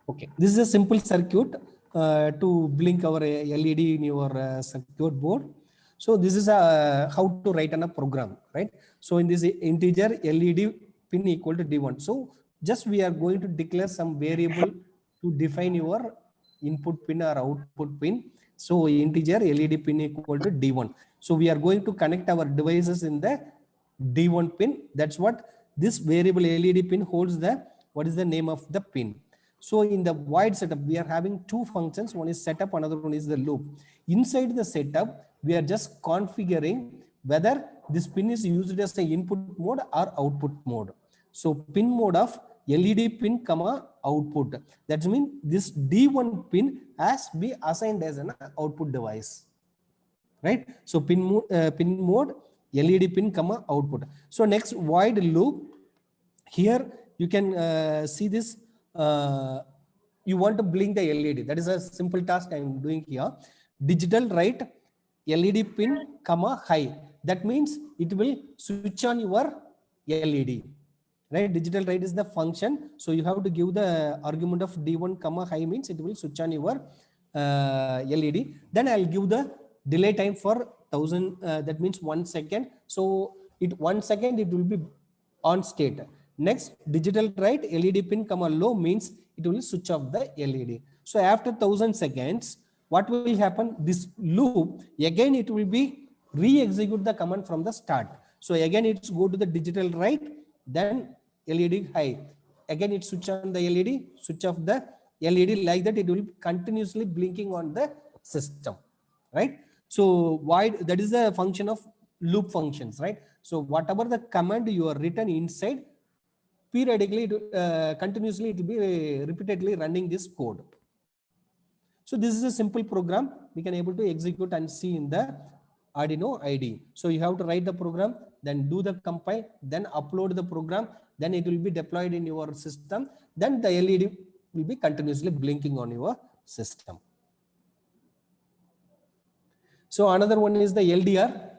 Okay, this is a simple circuit to blink our LED in your circuit board. So this is how to write on a program, right? So in this integer LED pin equal to D1. So just we are going to declare some variable to define your input pin or output pin. So integer LED pin equal to D1. So we are going to connect our devices in the D1 pin. That's what this variable LED pin holds the, what is the name of the pin. So in the void setup, we are having two functions. One is setup, another one is the loop. Inside the setup, we are just configuring whether this pin is used as the input mode or output mode. So pin mode of LED pin comma output. That means this D1 pin has be assigned as an output device, right? So pin mode LED pin comma output. So next void loop. Here you can see this. You want to blink the LED. That is a simple task I am doing here. Digital write LED pin comma high. That means it will switch on your LED. Right? Digital write is the function. So you have to give the argument of D1 comma high, means it will switch on your LED. Then I'll give the delay time for 1000. That means 1 second. So it 1 second it will be on state. Next, digital write LED pin comma low means it will switch off the LED. So after 1000 seconds, what will happen? This loop again it will be re-execute the command from the start. So again it's go to the digital write, then LED high. Again it switch on the LED, switch off the LED, like that it will be continuously blinking on the system, right? So void, that is the function of loop functions, right? So whatever the command you are written inside, periodically, continuously, it will be repeatedly running this code. So this is a simple program we can able to execute and see in the Arduino IDE. So you have to write the program, then do the compile, then upload the program, then it will be deployed in your system. Then the LED will be continuously blinking on your system. So another one is the LDR.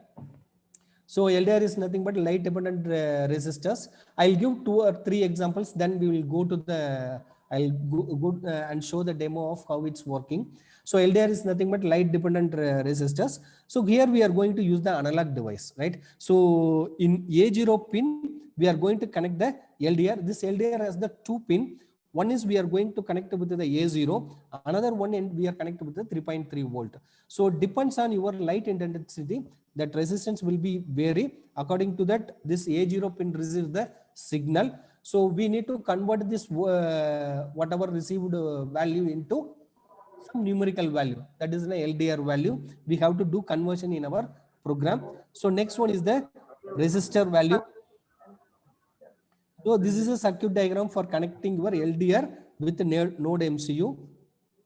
So LDR is nothing but light dependent resistors. I'll give 2 or 3 examples, then we will go to the, I'll go and show the demo of how it's working. So LDR is nothing but light dependent resistors. So here we are going to use the analog device, right? So in A0 pin, we are going to connect the LDR. This LDR has the 2 pin. One is we are going to connect with the A0, another one and we are connected with the 3.3 volt. So depends on your light intensity, that resistance will be vary. According to that, this A0 pin receives the signal. So we need to convert this whatever received value into some numerical value, that is an LDR value. We have to do conversion in our program. So next one is the resistor value. So this is a circuit diagram for connecting your LDR with the node MCU.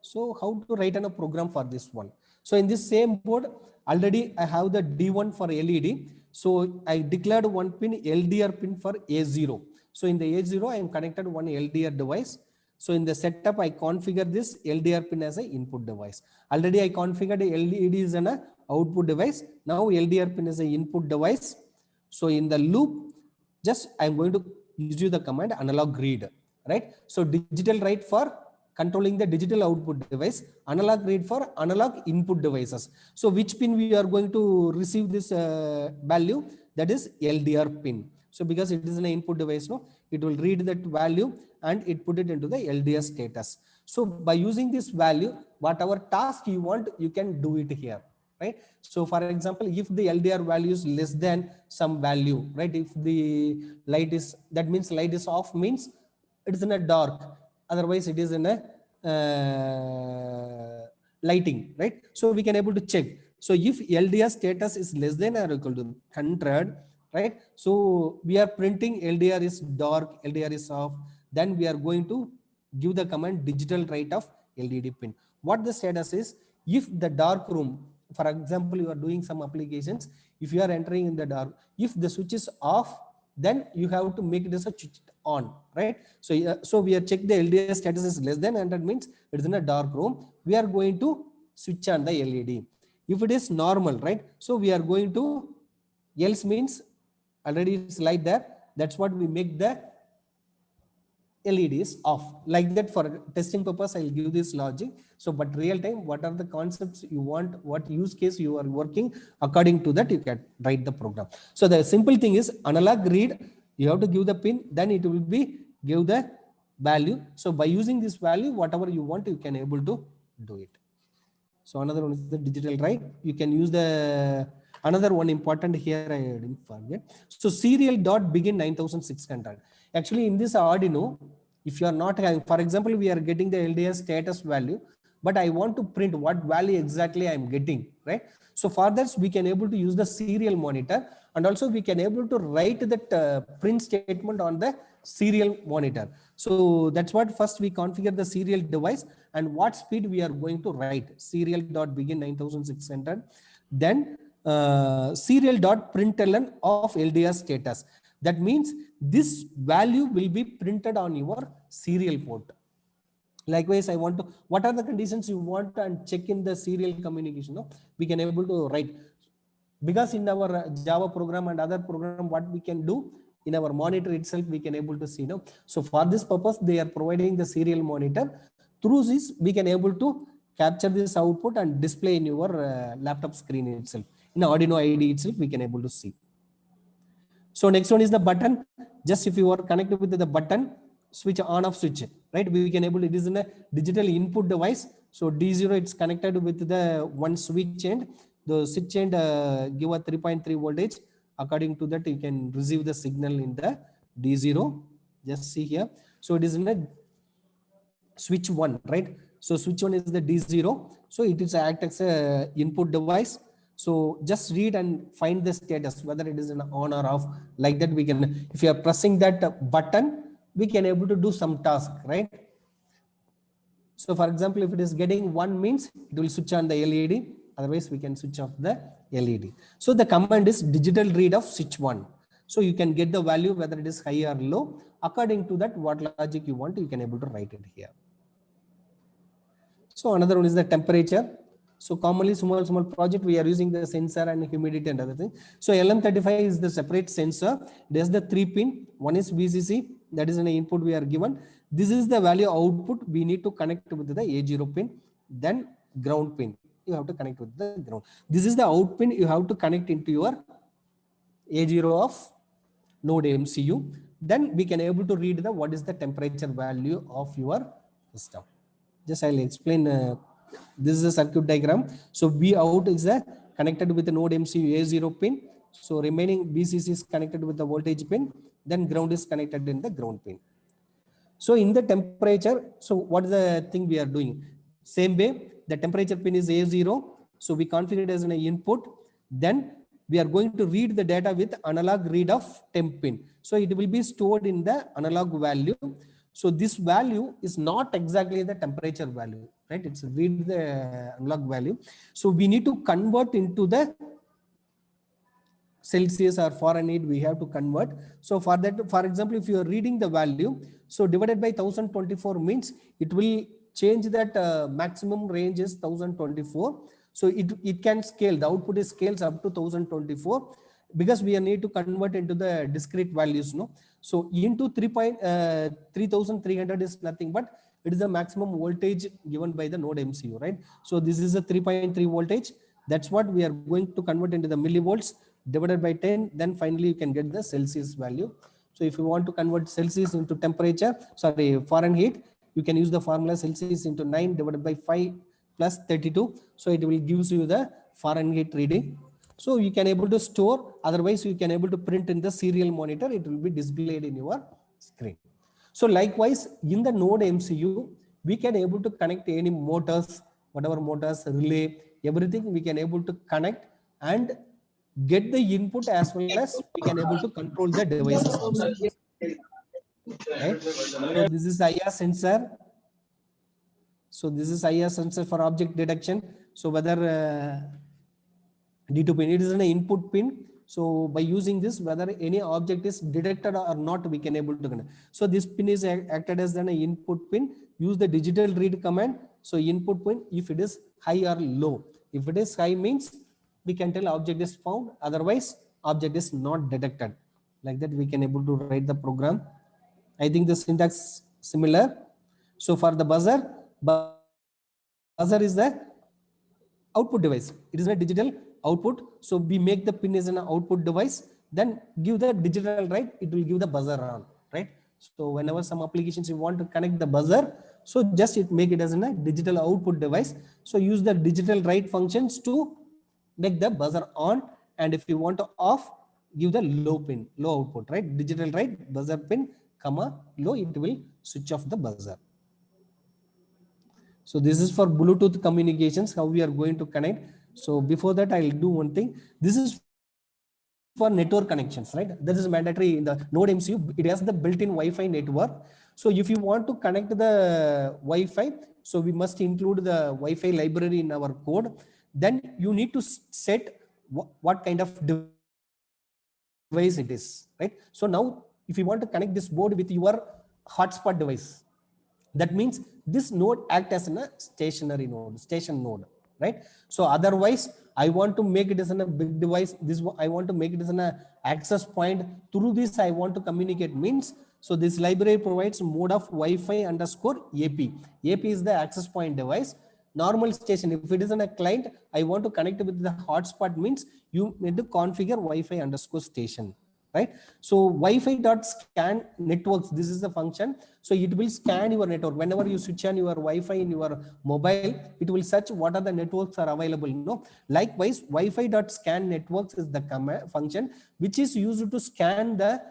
So how to write on a program for this one? So in this same board, already I have the D1 for LED. So I declared one pin LDR pin for A0. So in the A0, I am connected one LDR device. So in the setup, I configure this LDR pin as an input device. Already I configured LED as an output device. Now LDR pin is an input device. So in the loop, just I'm going to use you the command analog read, right? So digital write for controlling the digital output device, analog read for analog input devices. So which pin we are going to receive this value? That is LDR pin. So because it is an input device, no, it will read that value and it put it into the LDR status. So by using this value, whatever task you want, you can do it here, right? So for example, if the LDR value is less than some value, right? If the light is, that means light is off, means it is in a dark, otherwise it is in a lighting, right? So we can able to check. So if LDR status is less than or equal to 100, right? So we are printing LDR is dark, LDR is off. Then we are going to give the command digital write of LED pin. What the status is, if the dark room, for example, you are doing some applications, if you are entering in the dark, if the switch is off, then you have to make it as a switch on, right? So, so we are check the LDR status is less than 100, means it is in a dark room. We are going to switch on the LED. If it is normal, right? So we are going to, else means already it's light there. That's what we make the LED is off. Like that, for testing purpose, I'll give this logic. So, but real time, what are the concepts you want, what use case you are working, according to that, you can write the program. So the simple thing is analog read, you have to give the pin, then it will be give the value. So by using this value, whatever you want, you can able to do it. So another one is the digital write. You can use the another one important here, I didn't forget. So serial dot begin 9600. Actually, in this Arduino, if you are not having, for example, we are getting the LDS status value, but I want to print what value exactly I am getting, right? So for that, we can able to use the serial monitor, and also we can able to write that print statement on the serial monitor. So that's what first we configure the serial device and what speed we are going to write. Serial dot begin 9600. Then serial dot println of LDR status. That means this value will be printed on your serial port. Likewise, I want to, what are the conditions you want and check in the serial communication? No? We can able to write, because in our Java program and other program, what we can do in our monitor itself, we can able to see. No? So for this purpose, they are providing the serial monitor. Through this, we can able to capture this output and display in your laptop screen itself. In Arduino IDE itself, we can able to see. So next one is the button. Just if you are connected with the button, switch on off switch, right? We can able, it is in a digital input device. So D0, it's connected with the one switch end. The switch end give a 3.3 voltage. According to that, you can receive the signal in the D0. Just see here. So it is in a switch 1, right? So switch 1 is the D0. So it is act as a input device. So just read and find the status, whether it is an on or off. Like that, we can, if you are pressing that button, we can able to do some task, right? So for example, if it is getting 1 means it will switch on the LED. Otherwise, we can switch off the LED. So the command is digital read of switch 1. So you can get the value, whether it is high or low. According to that, what logic you want, you can able to write it here. So another one is the temperature. So commonly small project, we are using the sensor and humidity and other things. So LM35 is the separate sensor. There's the 3 pin. One is VCC, that is an input we are given. This is the value output. We need to connect with the A0 pin. Then ground pin. You have to connect with the ground. This is the out pin. You have to connect into your A0 of node MCU. Then we can able to read the what is the temperature value of your system. Just I'll explain. This is a circuit diagram. So V out is connected with the node MCU A0 pin. So remaining VCC is connected with the voltage pin. Then ground is connected in the ground pin. So in the temperature, so what is the thing we are doing? Same way, the temperature pin is A0. So we configure it as an input. Then we are going to read the data with analog read of temp pin. So it will be stored in the analog value. So this value is not exactly the temperature value, right? It's read the analog value. So we need to convert into the Celsius or Fahrenheit, we have to convert. So for that, for example, if you are reading the value, so divided by 1024 means it will change that maximum range is 1024. So it can scale, the output is scales up to 1024 because we need to convert into the discrete values, no? So into 3300 is nothing but it is the maximum voltage given by the node MCU, right? So this is a 3.3 voltage. That's what we are going to convert into the millivolts divided by 10. Then finally you can get the Celsius value. So if you want to convert Celsius into temperature, sorry, Fahrenheit, you can use the formula Celsius into 9 divided by 5 plus 32. So it will gives you the Fahrenheit reading. So you can able to store, otherwise you can able to print in the serial monitor. It will be displayed in your screen. So likewise, in the node MCU, we can able to connect any motors, whatever motors, relay, everything we can able to connect and get the input as well as we can able to control the devices also. Right? So this is IR sensor. So this is IR sensor for object detection. So whether D2 pin, it is an input pin. So by using this, whether any object is detected or not, we can able to connect. So this pin is acted as an input pin. Use the digital read command. So input pin, if it is high or low. If it is high means we can tell object is found. Otherwise, object is not detected. Like that, we can able to write the program. I think the syntax Similar. So for the buzzer is the output device. It is a digital output. So we make the pin as an output device, then give the digital write, it will give the buzzer on, right? So whenever some applications you want to connect the buzzer, so just make it as a digital output device. So use the digital write functions to make the buzzer on, and if you want to off, give the low pin, low output, right? Digital write buzzer pin, comma low, it will switch off the buzzer. So this is for Bluetooth communications, how we are going to connect. So before that, I'll do one thing. This is for network connections, right? This is mandatory in the Node MCU. It has the built-in Wi-Fi network. So if you want to connect the Wi-Fi, so we must include the Wi-Fi library in our code. Then you need to set what kind of device it is, right? So now, if you want to connect this board with your hotspot device, that means this node act as a stationary node, station node, right? So otherwise, I want to make it as a big device. This I want to make it as an access point. Through this, I want to communicate means. So this library provides mode of Wi-Fi underscore AP. AP is the access point device. Normal station, if it is in a client, I want to connect with the hotspot means you need to configure Wi-Fi underscore station, right? So Wi-Fi.scan networks, this is the function. So it will scan your network. Whenever you switch on your Wi-Fi in your mobile, it will search what are the networks are available. No, likewise, Wi-Fi.scan networks is the command function which is used to scan the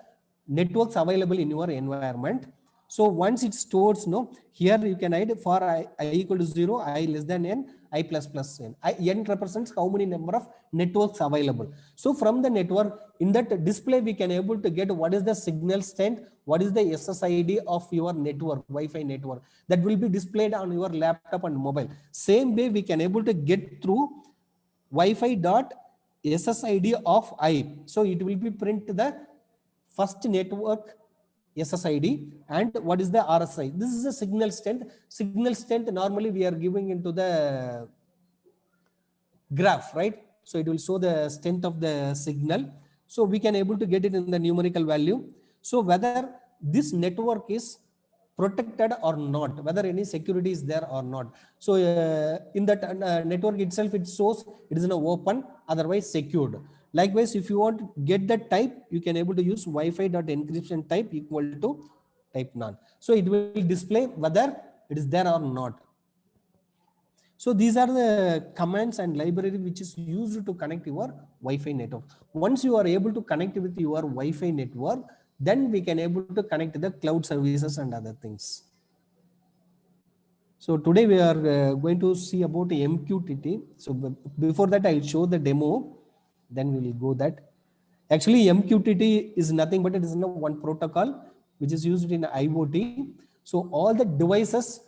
networks available in your environment. So once it stores, no, here you can add for I equal to 0, I less than n, I plus plus n. N represents how many number of networks available. So from the network, in that display, we can able to get what is the signal strength, what is the SSID of your network, Wi-Fi network. That will be displayed on your laptop and mobile. Same way, we can able to get through Wi-Fi dot SSID of I. So it will be print the first network SSID and what is the RSI. This is a signal strength. Signal strength normally we are giving into the graph, right? So it will show the strength of the signal. So we can able to get it in the numerical value. So whether this network is protected or not, whether any security is there or not. So in that network itself, it shows it is an open, otherwise secured. Likewise, if you want to get that type, you can able to use Wi-Fi.encryption type equal to type none. So it will display whether it is there or not. So these are the commands and library which is used to connect your Wi-Fi network. Once you are able to connect with your Wi-Fi network, then we can able to connect the cloud services and other things. So today we are going to see about MQTT. So before that, I'll show the demo. Then we will go that. Actually, MQTT is nothing but it is one protocol which is used in IoT. So all the devices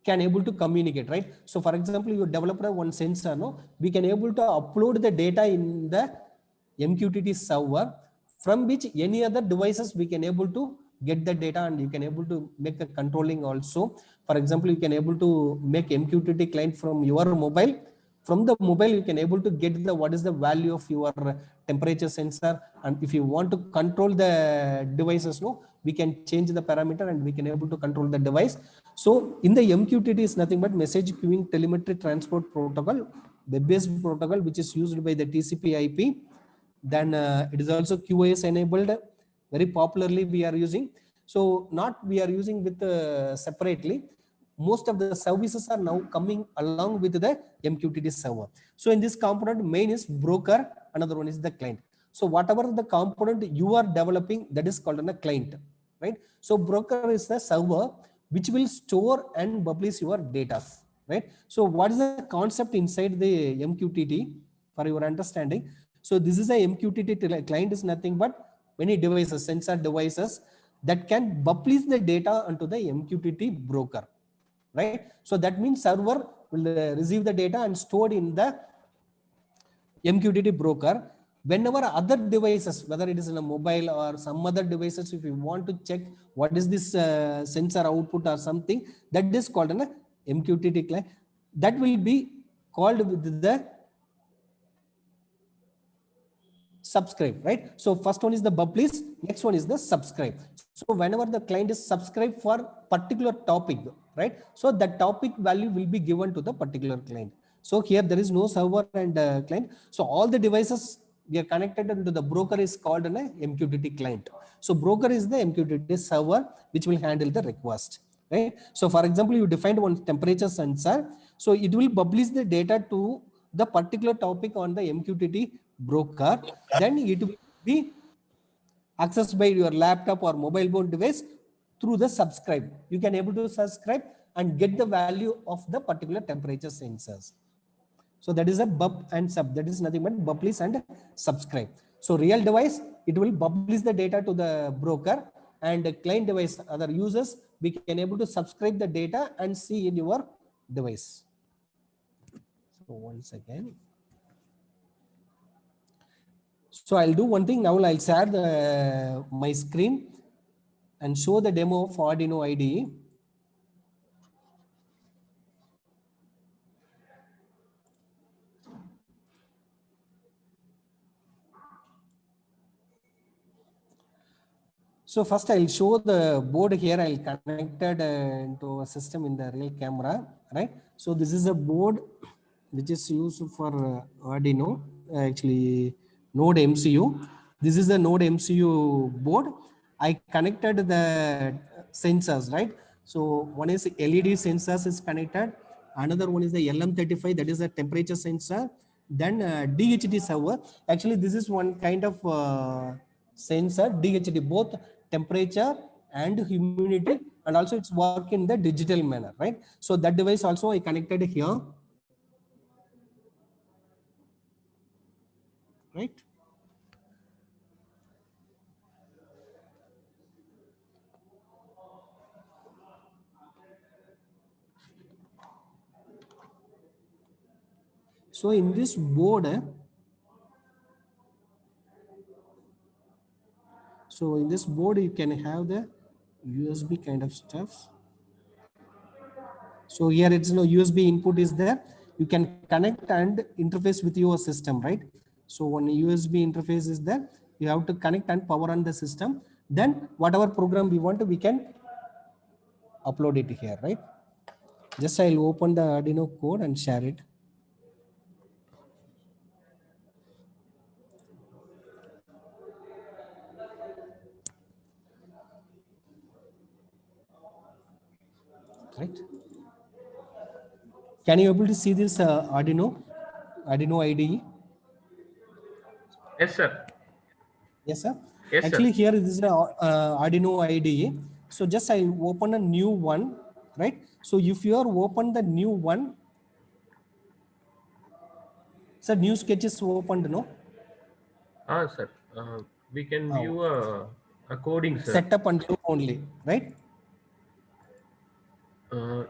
can able to communicate, right? So for example, you developed one sensor, no, we can able to upload the data in the MQTT server, from which any other devices we can able to get the data, and you can able to make a controlling also. For example, you can able to make MQTT client from your mobile. From the mobile, you can able to get the what is the value of your temperature sensor, and if you want to control the devices, no, we can change the parameter and we can able to control the device. So in the MQTT is nothing but message queuing telemetry transport protocol, web-based protocol which is used by the TCP/IP. Then it is also QoS enabled. Very popularly we are using. So not we are using with separately. Most of the services are now coming along with the MQTT server. So in this component, main is broker, another one is the client. So whatever the component you are developing, that is called a client, right? So broker is the server which will store and publish your data, right? So what is the concept inside the MQTT for your understanding? So this is a MQTT client is nothing but many devices, sensor devices that can publish the data onto the MQTT broker, right? So that means server will receive the data and stored in the MQTT broker. Whenever other devices, whether it is in a mobile or some other devices, if you want to check what is this sensor output or something, that is called an MQTT client. That will be called with the subscribe, right? So first one is the publish, next one is the subscribe. So whenever the client is subscribed for particular topic, right? So that topic value will be given to the particular client. So here there is no server and client. So all the devices we are connected into the broker is called an MQTT client. So broker is the MQTT server which will handle the request, right? So for example, you defined one temperature sensor. So it will publish the data to the particular topic on the MQTT broker. Then it will be accessed by your laptop or mobile phone device through the subscribe. You can able to subscribe and get the value of the particular temperature sensors. So that is a bub and sub. That is nothing but publish and subscribe. So real device, it will publish the data to the broker, and the client device, other users, we can able to subscribe the data and see in your device. So once again. So I'll do one thing now. I'll share my screen and show the demo of Arduino IDE. So first I'll show the board here. I'll connect it into a system in the real camera, right? So this is a board which is used for Arduino, actually Node MCU. This is the Node MCU board. I connected the sensors, right? So one is LED sensors is connected. Another one is the LM35, that is a temperature sensor. Then DHT server. Actually, this is one kind of sensor, DHT, both temperature and humidity, and also it's work in the digital manner, right? So that device also I connected here, right? So in this board, so in this board you can have the USB kind of stuff. So here it's no USB input is there. You can connect and interface with your system, right? So when USB interface is there, you have to connect and power on the system. Then whatever program we want, we can upload it here, right? Just I'll open the Arduino code and share it. Right? Can you able to see this Arduino IDE? Yes, sir. Yes, sir. Yes, actually, sir. here this is a Arduino IDE. So just I open a new one, right? So if you are open the new one, sir, new sketch is opened, no? Sir. We can view a coding, sir. Setup and view only, right?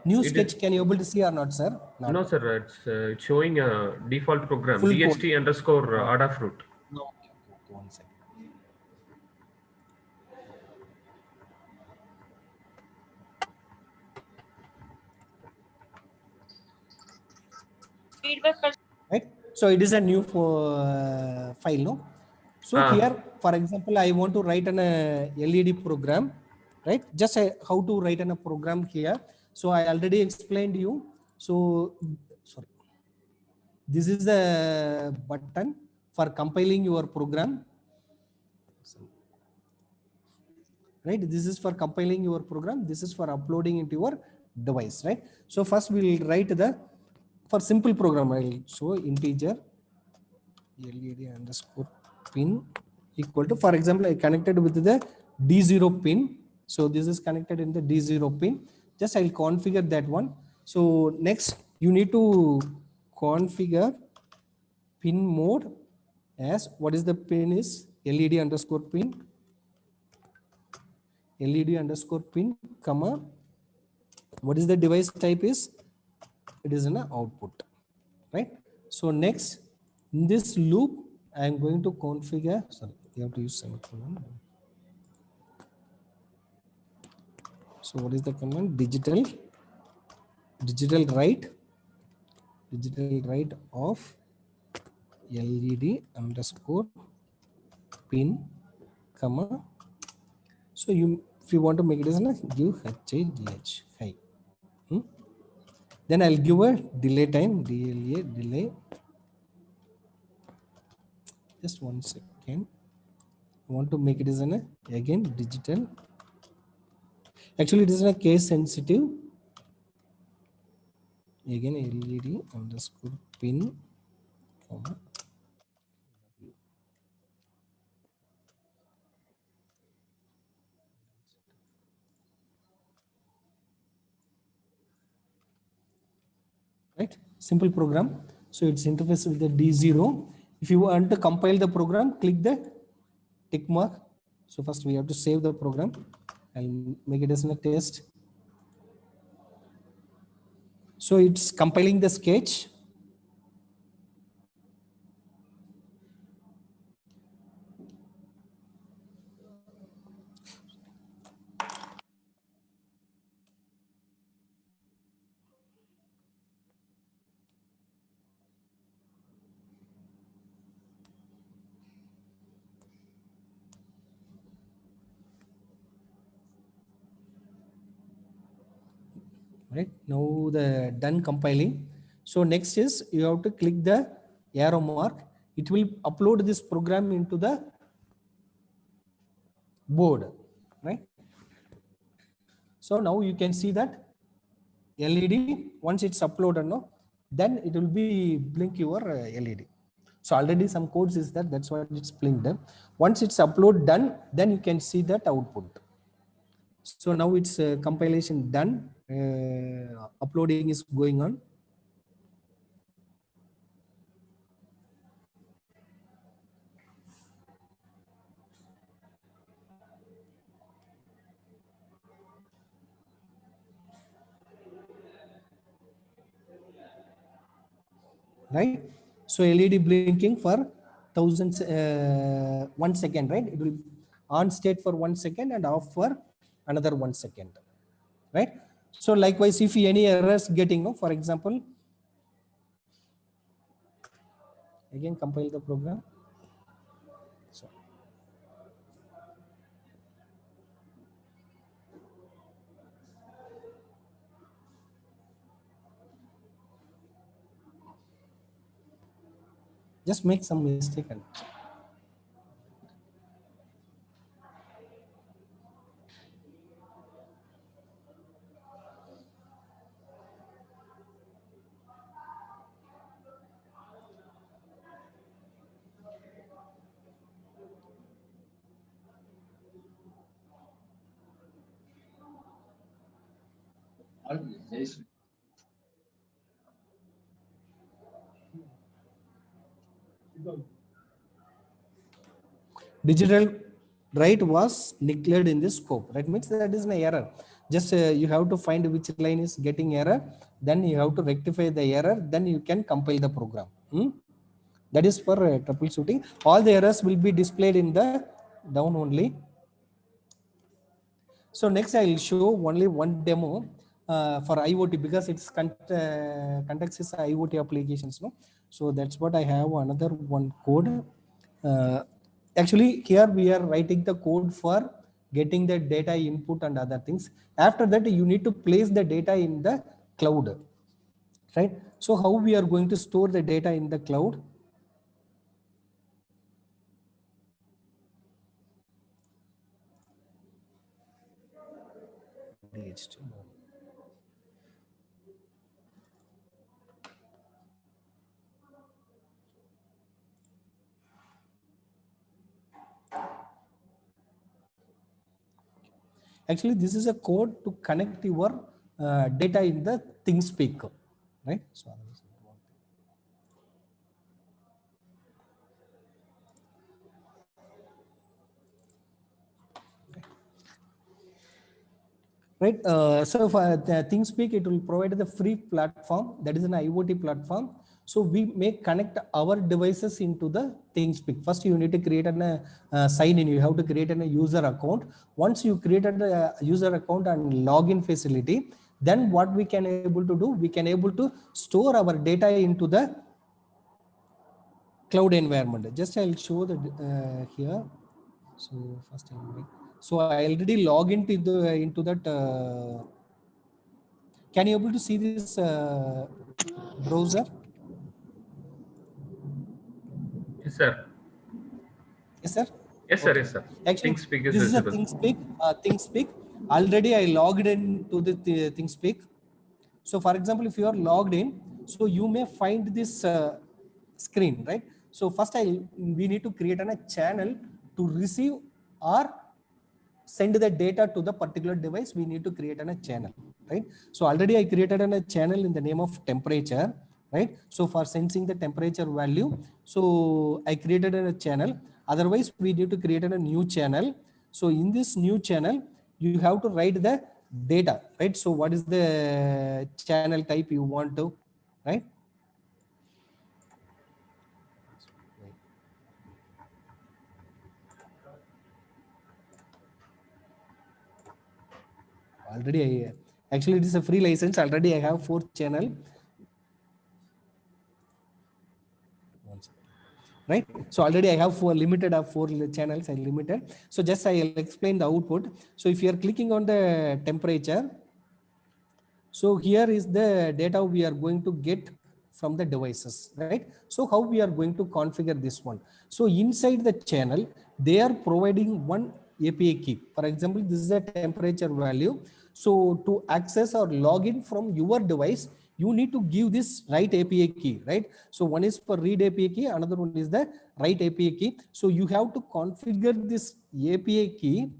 New It sketch, is, can you able to see or not, sir? Not. no, sir. It's showing a default program, Full code. DHT underscore Adafruit. No, okay, 1 second. Right? So it is a new file, no? So here, for example, I want to write an LED program, right? Just how to write a program here. So I already explained you. So, sorry. This is a button for compiling your program. Right? This is for compiling your program. This is for uploading into your device, right? So first we'll write the, for simple program, I'll show integer LED underscore pin equal to, for example, I connected with the D0 pin. So this is connected in the D0 pin. Just I'll configure that one. So next you need to configure pin mode as, what is the pin is LED underscore pin, LED underscore pin, comma, what is the device type is, it is an output, right? So next, in this loop, I am going to configure, sorry, you have to use semicolon. So what is the command? Digital write of LED underscore pin, comma. So if you want to make it as a give HIDH high. Then I'll give a delay time, DLA delay. Just 1 second. I want to make it as an again digital. Actually, it is a case sensitive. Again LED underscore pin, comma. Right, simple program. So it's interface with the D0. If you want to compile the program, click the tick mark. So first we have to save the program. I'll make it as a test. So it's compiling the sketch. Right, now the done compiling. So next is you have to click the arrow mark. It will upload this program into the board, right? So now you can see that LED, once it's uploaded, no, then it will be blink your LED. So already some codes is that, that's why it's blinked. Once it's upload done, then you can see that output. So now it's compilation done, uploading is going on. Right, so LED blinking for 1 second, right? It will on state for 1 second and off for another 1 second, right? So likewise, if any errors getting, no, for example, again compile the program. So just make some mistake and digital write was declared in this scope. That means that is an error. Just you have to find which line is getting error, then you have to rectify the error, then you can compile the program. That is for troubleshooting. All the errors will be displayed in the down only. So next I will show only one demo for IoT, because it's context is IoT applications, no? So that's what I have another one code. Actually here we are writing the code for getting the data input and other things. After that you need to place the data in the cloud, right? So how we are going to store the data in the cloud? Actually, this is a code to connect your data in the ThingSpeak, right? So, right. So for the ThingSpeak, it will provide the free platform, that is an IoT platform. So we may connect our devices into the ThingSpeak. First, you need to create a sign in. You have to create a user account. Once you created a user account and login facility, then what we can able to do, we can able to store our data into the cloud environment. Just I'll show that here. So first so I already log into that. Can you able to see this browser? Yes, sir. Yes, sir. Yes, sir. Okay. Yes, sir. Actually, ThinkSpeak is this is a visible. ThinkSpeak. ThinkSpeak. Already I logged into the ThinkSpeak. So for example, if you are logged in, so you may find this screen, right? So first we need to create a channel to receive or send the data to the particular device. We need to create a channel, right? So already I created a channel in the name of temperature, right? So for sensing the temperature value, so I created a channel. Otherwise, we need to create a new channel. So in this new channel, you have to write the data, right? So what is the channel type you want to, right? Already actually it is a free license. Already I have 4 channel. Right? So already I have 4 channels. I limited. So just I'll explain the output. So if you are clicking on the temperature, so here is the data we are going to get from the devices, right? So how we are going to configure this one? So inside the channel, they are providing one API key. For example, this is a temperature value. So to access or log in from your device, you need to give this write API key, right? So one is for read API key, another one is the write API key. So you have to configure this API key,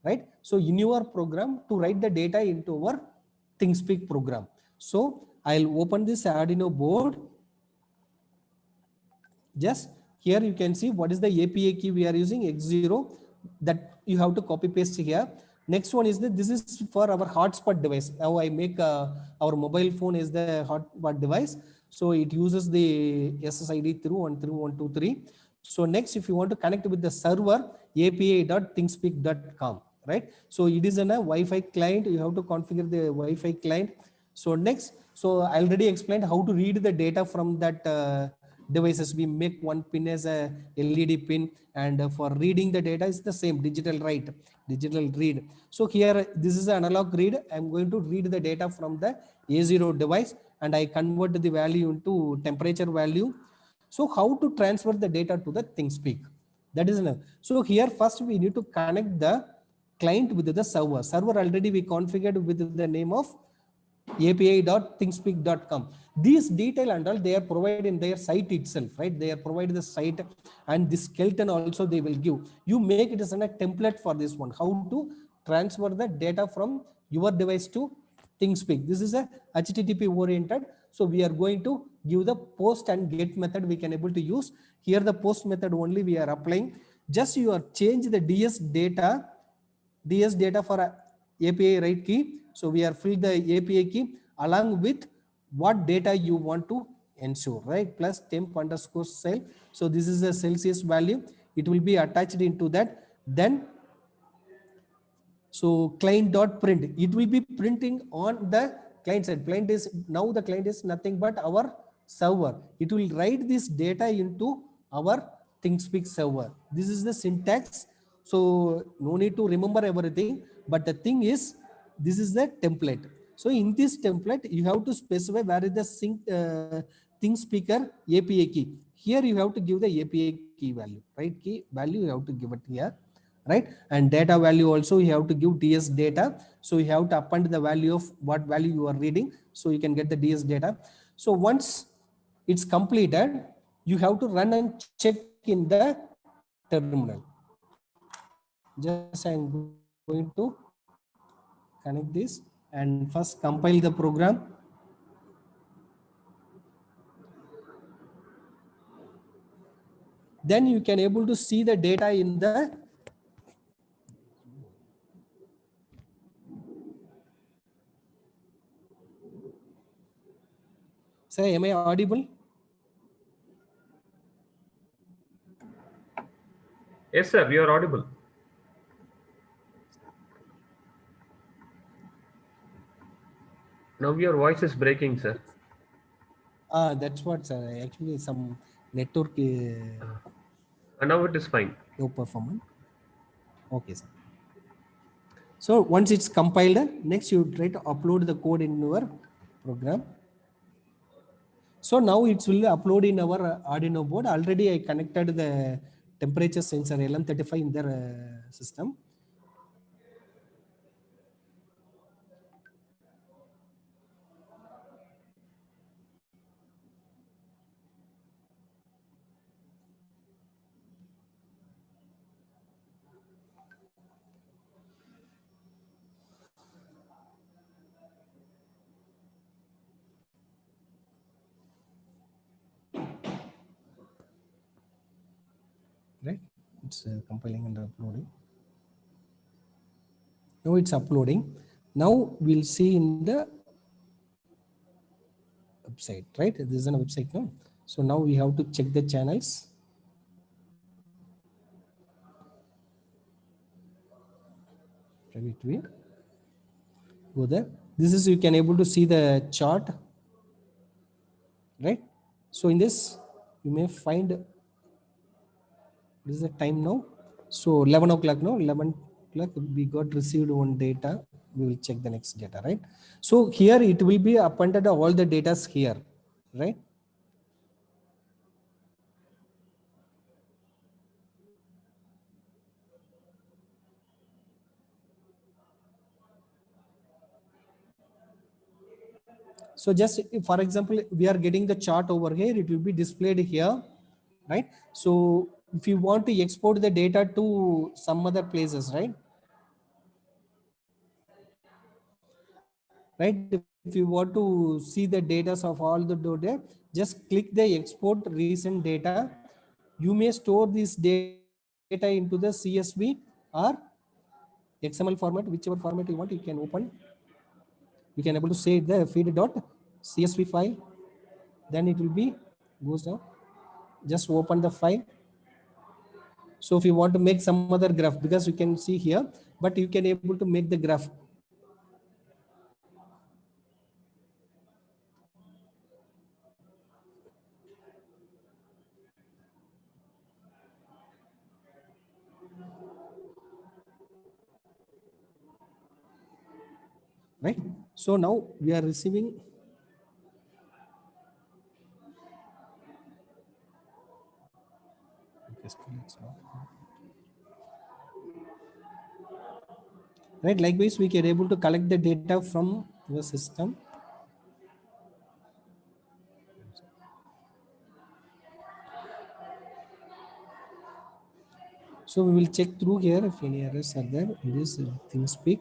right? So in your program to write the data into our ThinkSpeak program. So I'll open this Arduino board. Just here you can see what is the API key we are using, X0, that you have to copy paste here. Next one is that this is for our hotspot device. Now I make our mobile phone is the hotspot device. So it uses the SSID through 13123. So next, if you want to connect with the server, api.thinkspeak.com, right? So it is a Wi-Fi client. You have to configure the Wi-Fi client. So next, so I already explained how to read the data from that devices. We make one pin as a LED pin, and for reading the data is the same digital write, digital read. So here this is an analog read. I'm going to read the data from the A0 device, and I convert the value into temperature value. So how to transfer the data to the ThinkSpeak? That is enough. So here first we need to connect the client with the server. Server already we configured with the name of api.thinkspeak.com. These detail and all they are provided in their site itself, right? They are provided the site, and this skeleton also they will give. You make it as a template for this one. How to transfer the data from your device to ThinkSpeak. This is a HTTP oriented. So we are going to give the post and get method we can able to use. Here the post method only we are applying. Just you are change the DS data for API write key. So we are fill the API key along with what data you want to ensure, right? Plus temp underscore cell. So this is a Celsius value. It will be attached into that. Then so client dot print, it will be printing on the client side. Client is now the client is nothing but our server. It will write this data into our ThinkSpeak server. This is the syntax. So no need to remember everything. But the thing is, this is the template. So in this template, you have to specify where is the ThinkSpeaker API key. Here you have to give the API key value, right? Key value you have to give it here, right? And data value also you have to give DS data. So you have to append the value of what value you are reading, so you can get the DS data. So once it's completed, you have to run and check in the terminal. Just I'm going to connect this and first compile the program. Then you can able to see the data in the say, am I audible? Yes, sir. You are audible. Now your voice is breaking, sir. That's what, sir. Actually, some network And now it is fine. low performance. Okay, sir. So once it's compiled, next you try to upload the code in your program. So now it will upload in our Arduino board. Already I connected the temperature sensor LM35 in their system. Right, it's compiling and uploading. Now it's uploading. Now we'll see in the website, right? This is a website now. So now we have to check the channels. Private view. Go there. This is, you can able to see the chart, right? So in this you may find, this is the time now. So 11 o'clock now, 11 o'clock we got received one data. We will check the next data, right? So here it will be appended all the datas here, right? So just for example, we are getting the chart over here, it will be displayed here, right? So if you want to export the data to some other places, right? Right, if you want to see the data of all the data, just click the export recent data. You may store this data into the CSV or XML format, whichever format you want. You can open, you can able to say the feed.csv file, then it will be goes down. Just open the file. So if you want to make some other graph, because you can see here, but you can able to make the graph. Right, so now we are receiving, right, likewise we can able to collect the data from the system. So we will check through here if any errors are there in this ThinkSpeak.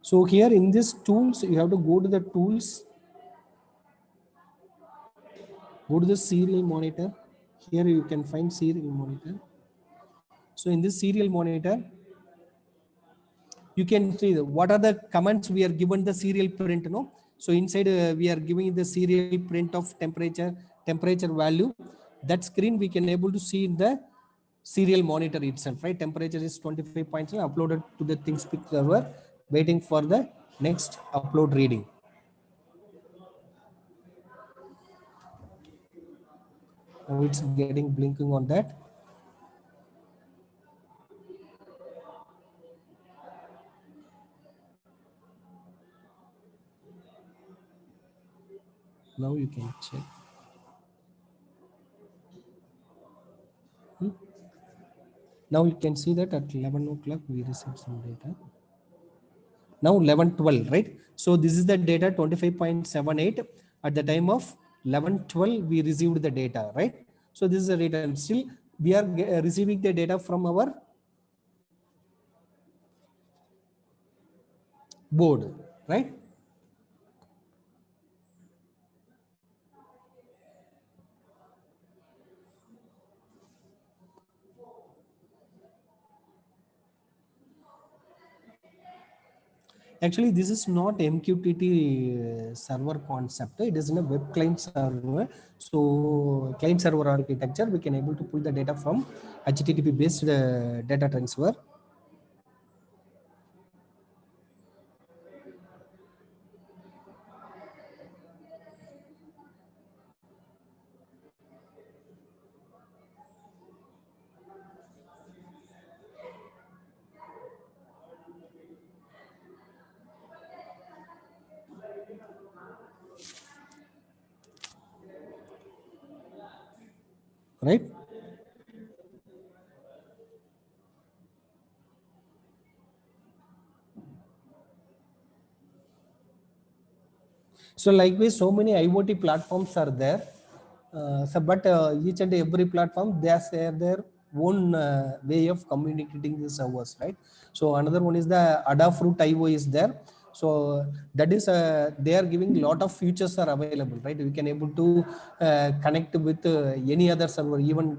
So here in this tools, you have to go to the tools, go to the serial monitor. Here you can find serial monitor. So in this serial monitor, you can see what are the commands we are given the serial print, no? So inside we are giving the serial print of temperature value. That screen we can able to see in the serial monitor itself, right? Temperature is 25 points uploaded to the ThinkSpeak server, waiting for the next upload reading. Now it's getting blinking on that. Now you can check. Now you can see that at 11 o'clock we received some data. Now 11:12, right? So this is the data 25.78 at the time of 11:12 we received the data, right? So this is the data, and still we are receiving the data from our board, right? Actually, this is not MQTT server concept. It is in a web client server. So client server architecture, we can able to pull the data from HTTP based data transfer. right? So likewise, so many IoT platforms are there. But each and every platform, they share their own way of communicating the servers, right? So another one is the Adafruit IO is there. So that is they are giving lot of features are available, right? We can able to connect with any other server, even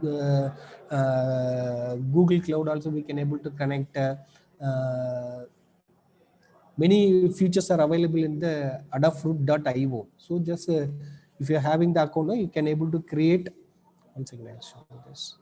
Google Cloud also we can able to connect. Many features are available in the adafruit.io. So just if you're having the account, you can able to create. One second, I'll show you this.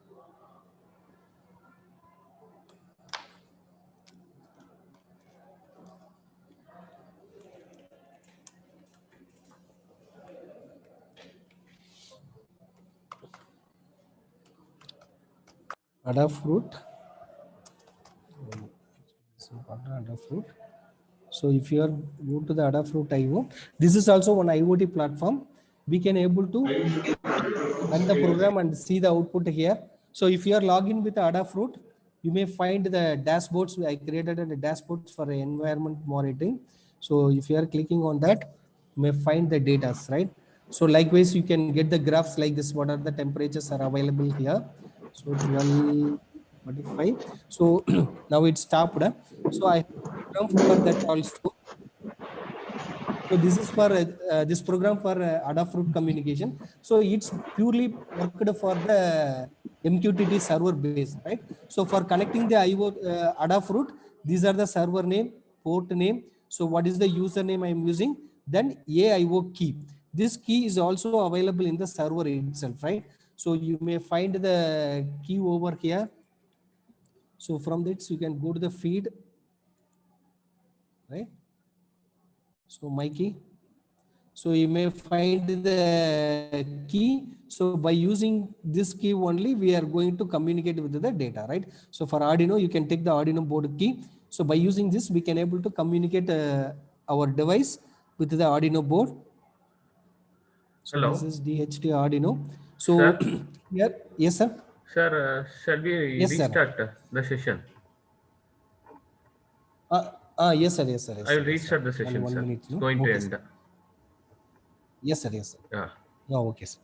Adafruit. Adafruit. So if you are go to the Adafruit.io, this is also one IoT platform. We can able to run the program and see the output here. So if you are logged with Adafruit, you may find the dashboards. I created the dashboards for environment monitoring. So if you are clicking on that, you may find the data, right? So likewise, you can get the graphs like this. What are the temperatures are available here? So 12:45. So now it's stopped. So I have for that also. So this is for this program for Adafruit communication. So it's purely worked for the MQTT server base, right? So for connecting the IO Adafruit, these are the server name, port name. So what is the username I'm using? Then AIO key. This key is also available in the server itself, right? So you may find the key over here. So from this you can go to the feed, right? So my key. So you may find the key. So by using this key only, we are going to communicate with the data, right? So for Arduino, you can take the Arduino board key. So by using this, we can able to communicate our device with the Arduino board. So Hello. this is DHT Arduino. So Sir? here, yes, sir. Sir, shall we Yes, sir. restart the session? Yes, sir. Yes, sir. Yes, I will sir. Yes, sir. restart the session, One sir. minute. It's No? going to Okay, end. sir. Yes, sir. Yes, sir. Yeah. Oh, okay, sir.